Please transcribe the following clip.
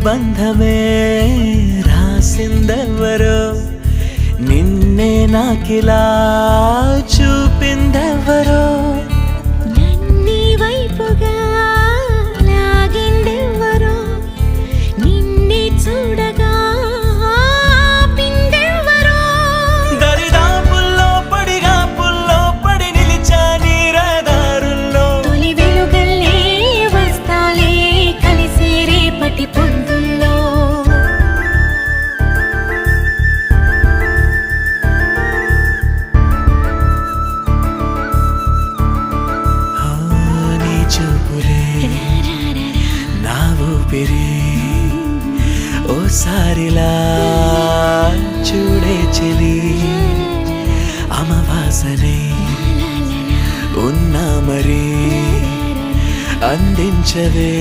బంధమే రాసిందెవరో నిన్నే నాకిలా చూపిందెవరో నన్ని వైపుగా లాగిందెవరో నిన్నే చూడగా ఆపిందెవరో దరిదాపుల్లో పడిగా పుల్లో పడి నిలిచా నీ రహదారుల్లో తొలి వెలుగల్లే వస్తాలే కలిసే రేపటి పొద్దుల్లో నీ చూపులే నా ఊపిరి ఓసారిలా చూడే చెలి అమవాసనే ఉన్నా మరి అందించవే